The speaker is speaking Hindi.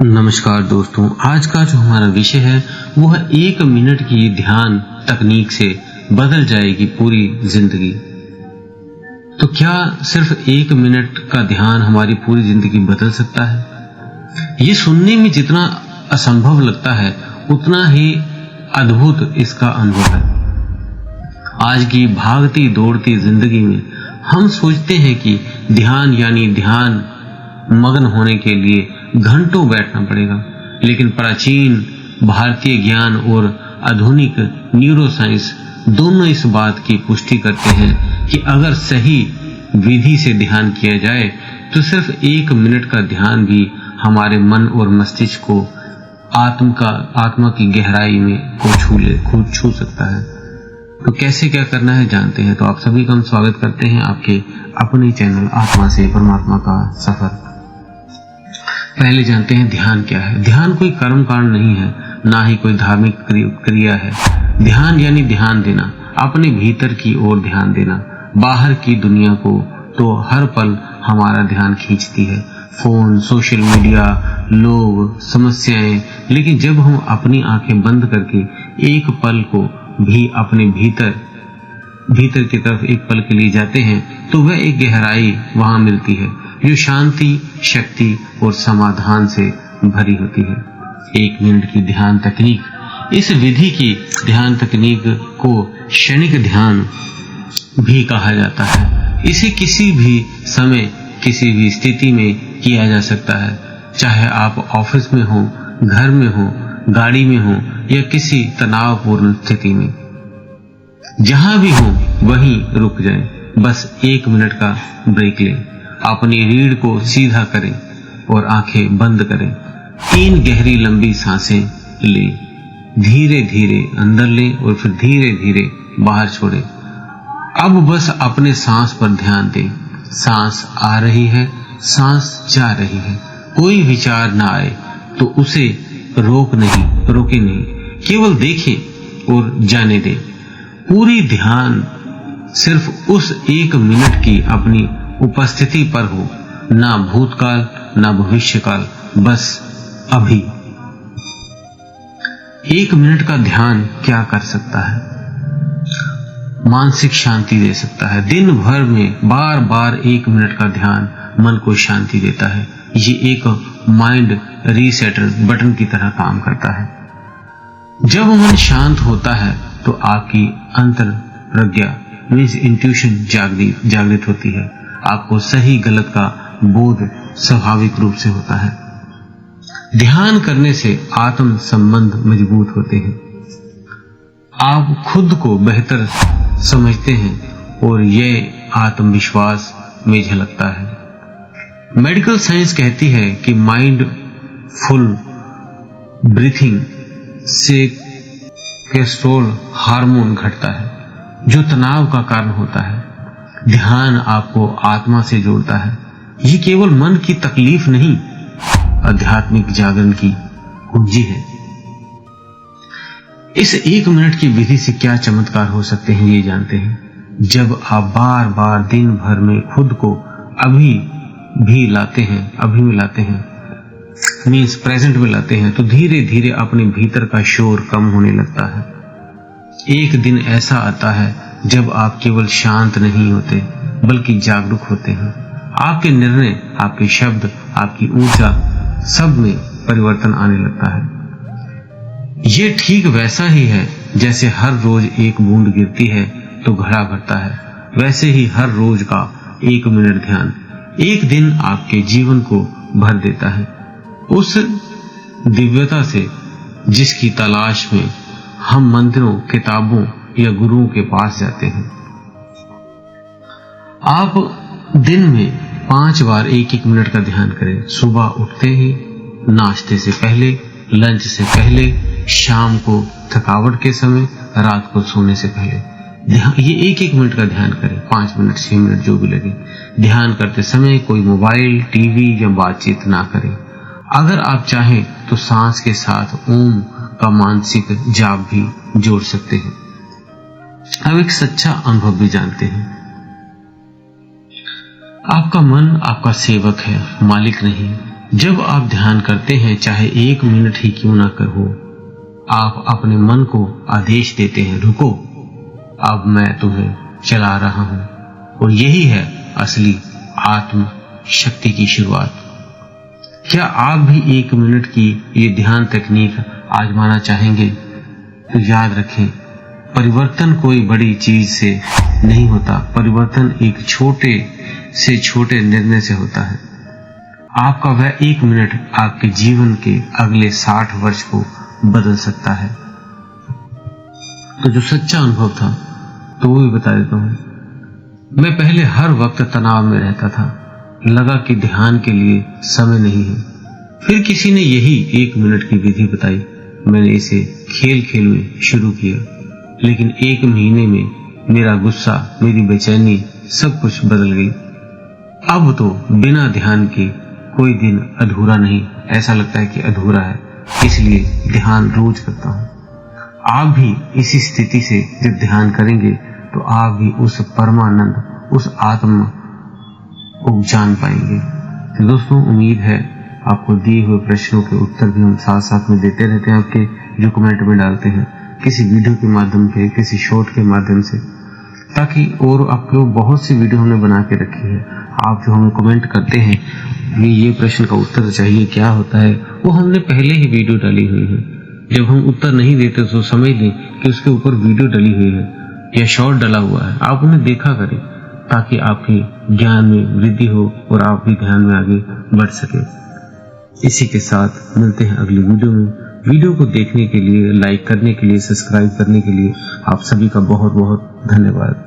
नमस्कार दोस्तों, आज का जो हमारा विषय है वो है 1 मिनट की ध्यान तकनीक से बदल जाएगी पूरी जिंदगी। तो क्या सिर्फ 1 मिनट का ध्यान हमारी पूरी जिंदगी बदल सकता है? ये सुनने में जितना असंभव लगता है उतना ही अद्भुत इसका अनुभव है। आज की भागती दौड़ती जिंदगी में हम सोचते हैं कि ध्यान यानी ध्यान मग्न होने के लिए घंटों बैठना पड़ेगा, लेकिन प्राचीन भारतीय ज्ञान और आधुनिक न्यूरोसाइंस दोनों इस बात की पुष्टि करते हैं कि अगर सही विधि से ध्यान किया जाए तो सिर्फ 1 मिनट का ध्यान भी हमारे मन और मस्तिष्क को आत्मा की गहराई में को छू सकता है। तो कैसे क्या करना है जानते हैं। तो आप सभी का हम स्वागत करते हैं आपके अपने चैनल आत्मा से परमात्मा का सफर। पहले जानते हैं ध्यान क्या है। ध्यान कोई कर्म कांड नहीं है, ना ही कोई धार्मिक क्रिया है। ध्यान यानी ध्यान देना, अपने भीतर की ओर ध्यान देना। बाहर की दुनिया को तो हर पल हमारा ध्यान खींचती है, फोन, सोशल मीडिया, लोग, समस्याएं, लेकिन जब हम अपनी आंखें बंद करके एक पल को भी अपने भीतर की तरफ एक पल के लिए जाते हैं तो वह एक गहराई वहां मिलती है जो शांति, शक्ति और समाधान से भरी होती है। 1 मिनट की ध्यान तकनीक, इस विधि की ध्यान तकनीक को क्षणिक ध्यान भी कहा जाता है। इसे किसी भी समय, किसी भी स्थिति में किया जा सकता है, चाहे आप ऑफिस में हो, घर में हो, गाड़ी में हो या किसी तनावपूर्ण स्थिति में। जहां भी हो वहीं रुक जाएं, बस 1 मिनट का ब्रेक लें। अपनी रीढ़ को सीधा करें और आंखें बंद करें। 3 गहरी लंबी सांसें लें, धीरे धीरे अंदर लें और फिर धीरे धीरे बाहर छोड़ें। अब बस अपने सांस पर ध्यान दें। सांस आ रही है, सांस जा रही है। कोई विचार ना आए तो उसे रोके नहीं, केवल देखें और जाने दें। पूरी ध्यान सिर्फ उस 1 मिनट की अपनी उपस्थिति पर हो, ना भूतकाल ना भविष्यकाल, बस अभी। 1 मिनट का ध्यान क्या कर सकता है? मानसिक शांति दे सकता है। दिन भर में बार बार 1 मिनट का ध्यान मन को शांति देता है। ये एक माइंड रीसेटर बटन की तरह काम करता है। जब मन शांत होता है तो आपकी अंतर प्रज्ञा मीन्स इंट्यूशन जागृत होती है। आपको सही गलत का बोध स्वाभाविक रूप से होता है। ध्यान करने से आत्म संबंध मजबूत होते हैं। आप खुद को बेहतर समझते हैं और यह आत्मविश्वास में झलकता है। मेडिकल साइंस कहती है कि माइंडफुल ब्रीथिंग से कोर्टिसोल हार्मोन घटता है जो तनाव का कारण होता है। ध्यान आपको आत्मा से जोड़ता है। ये केवल मन की तकलीफ नहीं, आध्यात्मिक जागरण की कुंजी है। इस 1 मिनट की विधि से क्या चमत्कार हो सकते हैं ये जानते हैं। जब आप बार बार दिन भर में खुद को अभी में लाते हैं मीन्स प्रेजेंट में लाते हैं, तो धीरे धीरे अपने भीतर का शोर कम होने लगता है। एक दिन ऐसा आता है जब आप केवल शांत नहीं होते बल्कि जागरूक होते हैं। आपके निर्णय, आपके शब्द, आपकी ऊर्जा, सब में परिवर्तन आने लगता है। ये ठीक वैसा ही है जैसे हर रोज एक बूंद गिरती है तो घड़ा भरता है, वैसे ही हर रोज का 1 मिनट ध्यान एक दिन आपके जीवन को भर देता है उस दिव्यता से जिसकी तलाश में हम मंदिरों, किताबों या गुरुओं के पास जाते हैं। आप दिन में 5 बार 1-1 मिनट का ध्यान करें। सुबह उठते ही, नाश्ते से पहले, लंच से पहले, शाम को थकावट के समय, रात को सोने से पहले। ये 1-1 मिनट का ध्यान करें, 5 मिनट 6 मिनट जो भी लगे। ध्यान करते समय कोई मोबाइल, टीवी या बातचीत ना करें। अगर आप चाहें तो सांस के साथ ओम का मानसिक जाप भी जोड़ सकते हैं। अब एक सच्चा अनुभव भी जानते हैं। आपका मन आपका सेवक है, मालिक नहीं। जब आप ध्यान करते हैं, चाहे 1 मिनट ही क्यों ना हो, आप अपने मन को आदेश देते हैं, रुको, अब मैं तुम्हें चला रहा हूं। और यही है असली आत्म शक्ति की शुरुआत। क्या आप भी 1 मिनट की ये ध्यान तकनीक आजमाना चाहेंगे? तो याद रखें, परिवर्तन कोई बड़ी चीज से नहीं होता, परिवर्तन एक छोटे से छोटे निर्णय से होता है। आपका वह 1 मिनट आपके जीवन के अगले 60 वर्ष को बदल सकता है। तो जो सच्चा अनुभव था तो वो भी बता देता हूं। मैं पहले हर वक्त तनाव में रहता था, लगा कि ध्यान के लिए समय नहीं है। फिर किसी ने यही 1 मिनट की विधि बताई, मैंने इसे खेल में शुरू किया, लेकिन 1 महीने में मेरा गुस्सा, मेरी बेचैनी, सब कुछ बदल गई। अब तो बिना ध्यान के कोई दिन अधूरा नहीं, ऐसा लगता है कि अधूरा है, इसलिए ध्यान रोज करता हूं। आप भी इसी स्थिति से जब ध्यान करेंगे तो आप भी उस परमानंद, उस आत्मा को जान पाएंगे। तो दोस्तों, उम्मीद है आपको दिए हुए प्रश्नों के उत्तर भी हम साथ साथ में देते रहते हैं, आपके जो कमेंट में डालते हैं, किसी वीडियो के माध्यम से, किसी शॉर्ट के माध्यम से, ताकि और आप लोग बहुत सी वीडियो हमने बना के रखी है। आप जो हमें कमेंट करते हैं ये प्रश्न का उत्तर चाहिए, क्या होता है, वो हमने पहले ही वीडियो डाली हुई है। जब हम उत्तर नहीं देते तो समझ लें कि उसके ऊपर वीडियो डली हुई है या शॉर्ट डला हुआ है, आप उन्हें देखा करें ताकि आपके ज्ञान में वृद्धि हो और आप भी ध्यान में आगे बढ़ सके। इसी के साथ मिलते हैं अगली वीडियो में। वीडियो को देखने के लिए, लाइक करने के लिए, सब्सक्राइब करने के लिए आप सभी का बहुत बहुत धन्यवाद।